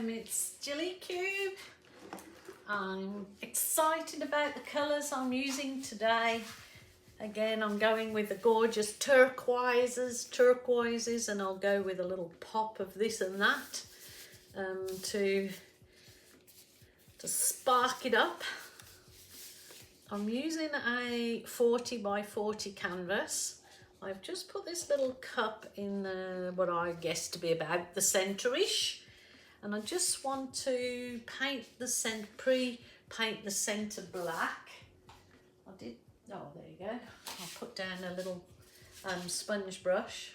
It's Jilly Cube. I'm excited about the colours I'm using today. Again, I'm going with the gorgeous turquoises, and I'll go with a little pop of this and that to spark it up. I'm using a 40 by 40 canvas. I've just put this little cup in what I guess to be about the centre-ish. And I just want to paint the centre, pre-paint the centre black. Oh, there you go. I'll put down a little sponge brush.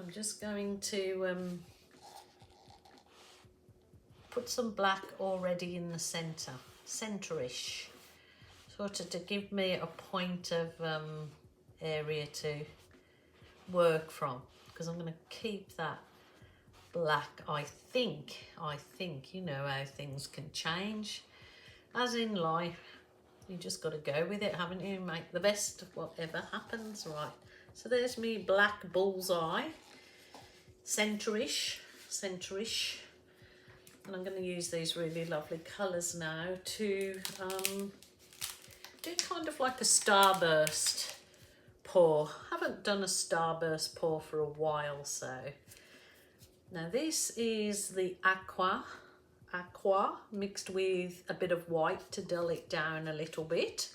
I'm just going to put some black already in the centre-ish, sort of to give me a point of area to work from, because I'm going to keep that black. I think you know how things can change, as in life. You just got to go with it, haven't you? Make the best of whatever happens. Right, so there's me black bullseye, centre-ish, and I'm going to use these really lovely colours now to do kind of like a starburst pour. Haven't done a starburst pour for a while, so now this is the aqua mixed with a bit of white to dull it down a little bit.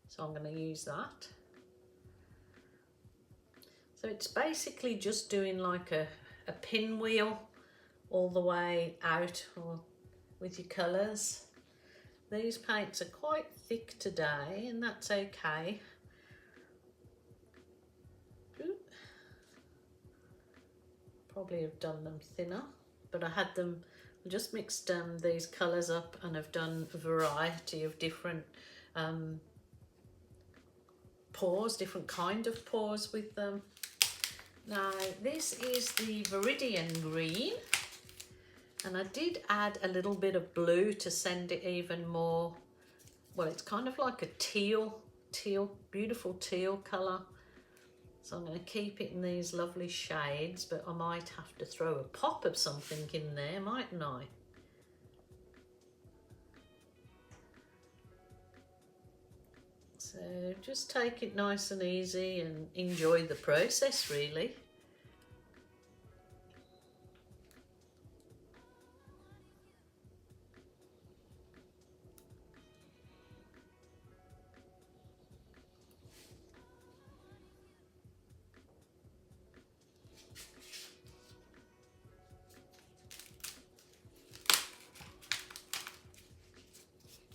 So I'm going to use that. So it's basically just doing like a pinwheel all the way out with your colours. These paints are quite thick today, and that's okay. Probably have done them thinner, but I just mixed these colours up, and I've done a variety of different pours, different kind of pours with them. Now this is the Viridian green, and I did add a little bit of blue to send it even more, well, it's kind of like a teal, beautiful teal colour. So I'm going to keep it in these lovely shades, but I might have to throw a pop of something in there, mightn't I? So just take it nice and easy and enjoy the process, really.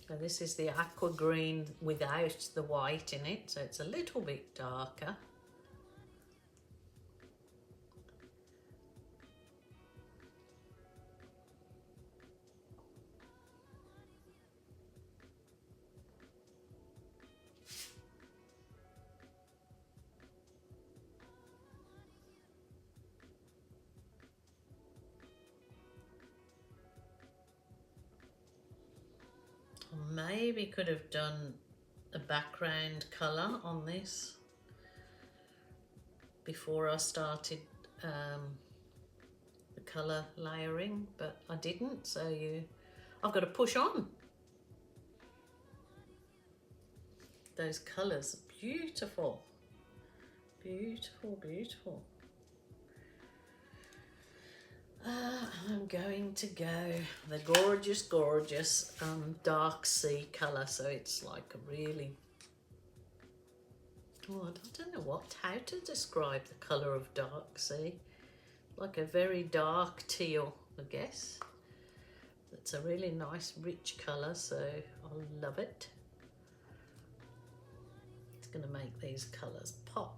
So this is the aqua green without the white in it, so it's a little bit darker. Maybe could have done a background colour on this before I started the colour layering, but I didn't, so I've got to push on. Those colours are beautiful, beautiful, beautiful. I'm going to go the gorgeous dark sea colour, so it's like a really, I don't know how to describe the colour of dark sea, like a very dark teal, I guess. It's a really nice rich colour, so I love it. It's going to make these colours pop.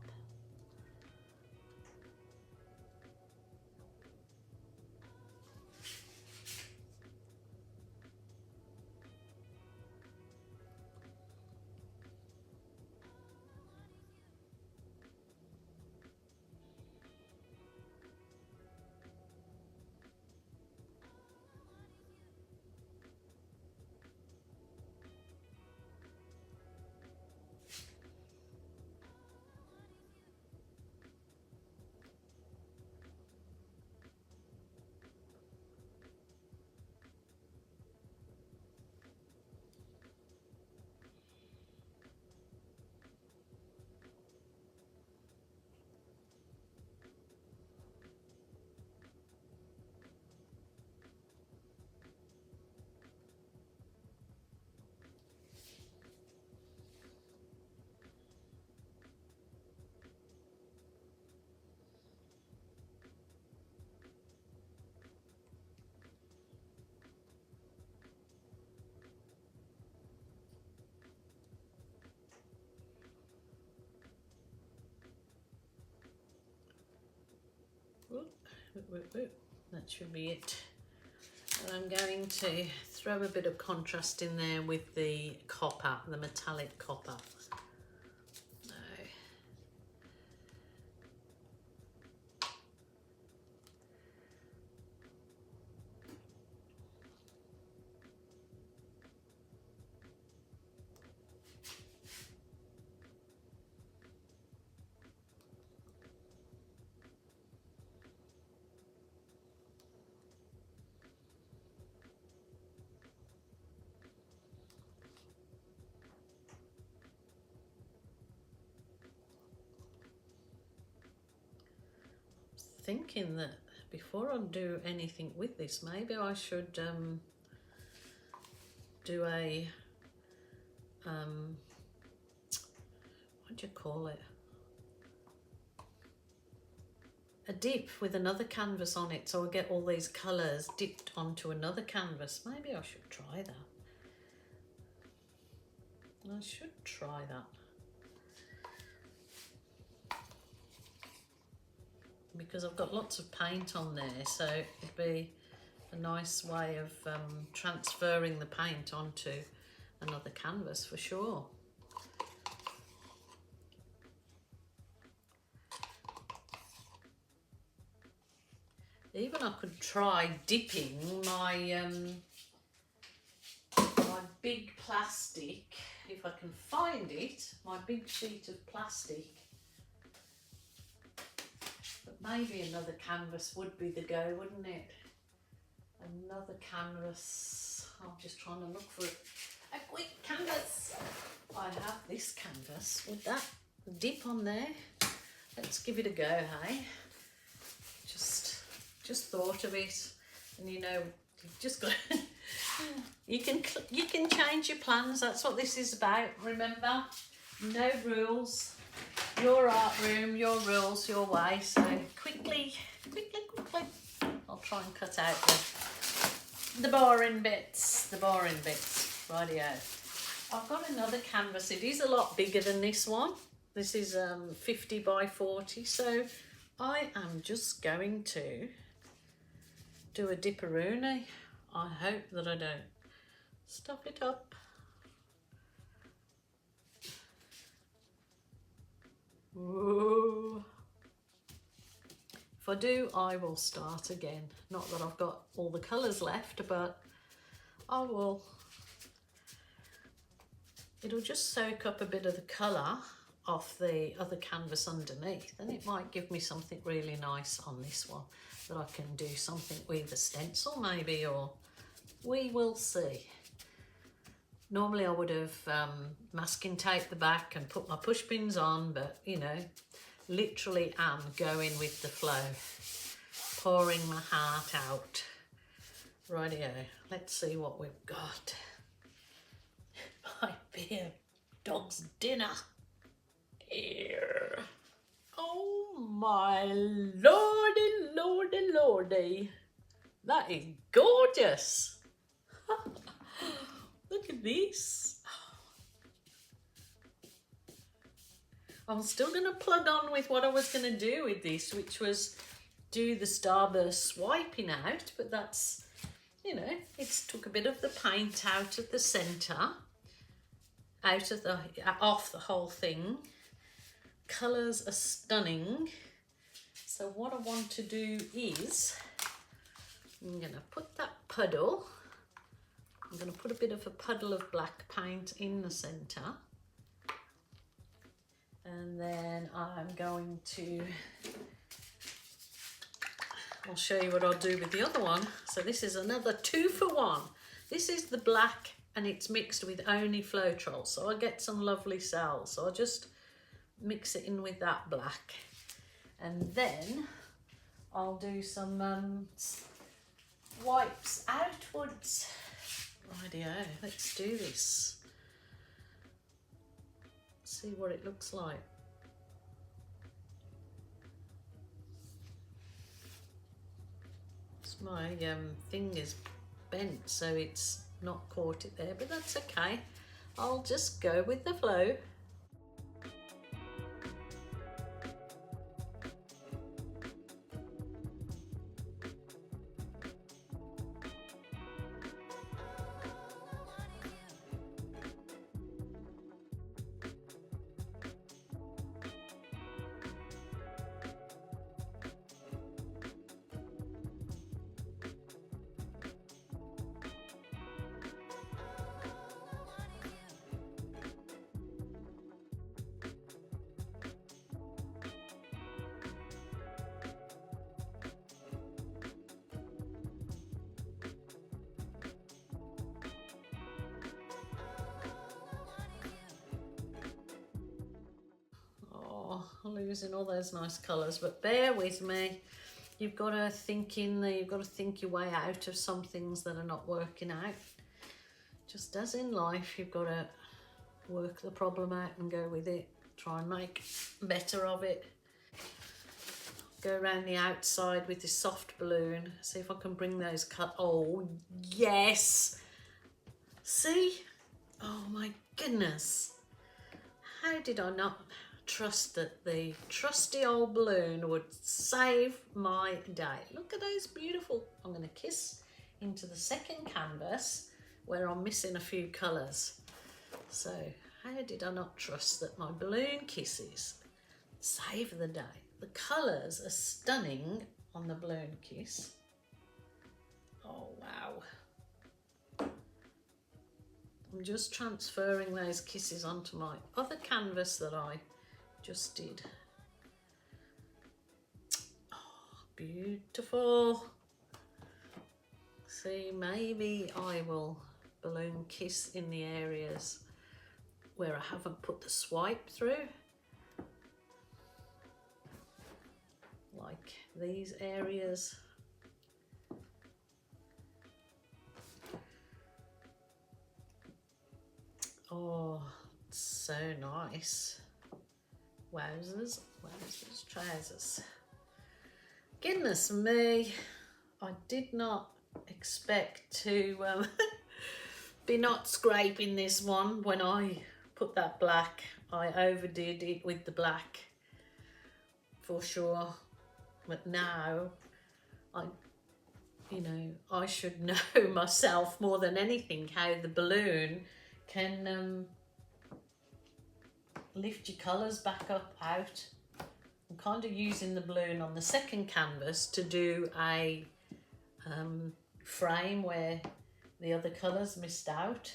That should be it. And I'm going to throw a bit of contrast in there with the copper, the metallic copper. Thinking that before I do anything with this, maybe I should do a what do you call it, a dip with another canvas on it, so I get all these colours dipped onto another canvas. Maybe I should try that. I should try that. Because I've got lots of paint on there, so it'd be a nice way of transferring the paint onto another canvas for sure. Even I could try dipping my my big plastic, if I can find it, my big sheet of plastic. Maybe another canvas would be the go, wouldn't it? Another canvas. I'm just trying to look for a quick canvas. I have this canvas with that dip on there. Let's give it a go, hey? Just thought of it, and you know, you've just got you can change your plans. That's what this is about. Remember, no rules. Your art room, your rules, your way. So quickly. I'll try and cut out the boring bits. Rightio. I've got another canvas. It is a lot bigger than this one. This is 50 by 40. So I am just going to do a dipperoonie. I hope that I don't stuff it up. Whoa. If I do, I will start again. Not that I've got all the colours left, but I will. It'll just soak up a bit of the colour off the other canvas underneath, and it might give me something really nice on this one that I can do something with a stencil maybe, or we will see. Normally I would have masking taped the back and put my push pins on, but you know, literally am going with the flow, pouring my heart out. Rightio, let's see what we've got. Might be a dog's dinner. Here. Oh my lordy. That is gorgeous. Look at this. I'm still going to plug on with what I was going to do with this, which was do the Starburst swiping out, but that's, you know, it's took a bit of the paint out of the centre, off the whole thing. Colours are stunning. So what I want to do is, I'm going to put that puddle, I'm going to put a bit of a puddle of black paint in the centre, and then I'm going to, I'll show you what I'll do with the other one. So this is another 2 for 1. This is the black and it's mixed with only Floetrol, so I get some lovely cells. So I'll just mix it in with that black, and then I'll do some wipes outwards. Rightio, let's do this. See what it looks like. My thing is bent, so it's not caught it there, but that's okay. I'll just go with the flow. losing all those nice colours, but bear with me. You've got to think in there, you've got to think your way out of some things that are not working out. Just as in life, you've got to work the problem out and go with it. Try and make better of it. Go around the outside with this soft balloon. See if I can bring those oh, yes! See? Oh my goodness. How did I not trust that the trusty old balloon would save my day? Look at those beautiful. I'm going to kiss into the second canvas where I'm missing a few colours. So how did I not trust that my balloon kisses save the day? The colours are stunning on the balloon kiss. Oh wow. I'm just transferring those kisses onto my other canvas that I just did. Oh, beautiful. See, maybe I will balloon kiss in the areas where I haven't put the swipe through. Like these areas. Oh, so nice. Wowzers, wowzers, trousers. Goodness me, I did not expect to be not scraping this one when I put that black. I overdid it with the black for sure. But now, I should know myself more than anything how the balloon can lift your colours back up out. I'm kind of using the balloon on the second canvas to do a frame where the other colours missed out.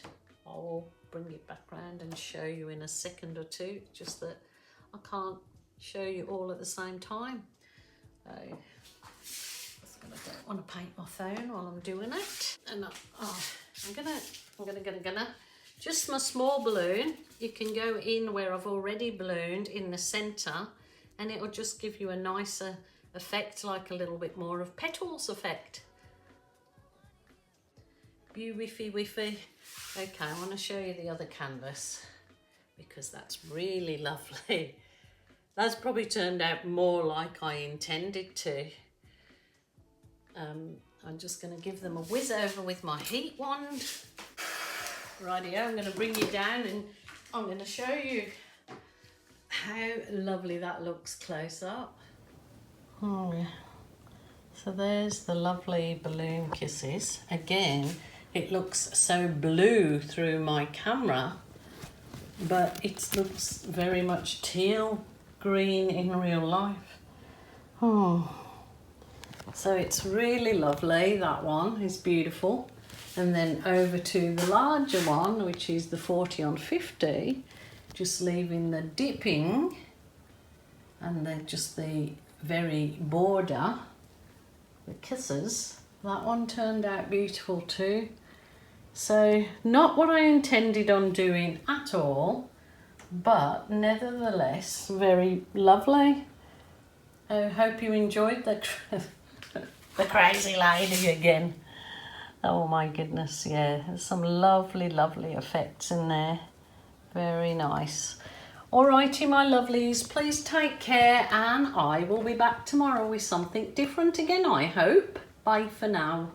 I will bring it back round and show you in a second or two, just that I can't show you all at the same time. I don't want to paint my phone while I'm doing it. And I'm gonna just my small balloon. You can go in where I've already ballooned in the centre, and it'll just give you a nicer effect, like a little bit more of petals effect. Beautify. Okay, I want to show you the other canvas because that's really lovely. That's probably turned out more like I intended to. I'm just going to give them a whiz over with my heat wand. Rightio, I'm going to bring you down and I'm going to show you how lovely that looks close up. Oh yeah. So there's the lovely balloon kisses. Again, it looks so blue through my camera, but it looks very much teal green in real life. Oh, so it's really lovely. That one is beautiful. And then over to the larger one, which is the 40 on 50, just leaving the dipping and then just the very border, the kisses. That one turned out beautiful too. So not what I intended on doing at all, but nevertheless very lovely. I hope you enjoyed the crazy lady again. Oh my goodness, yeah, there's some lovely effects in there. Very nice. Alrighty, my lovelies, please take care, and I will be back tomorrow with something different again, I hope. Bye for now.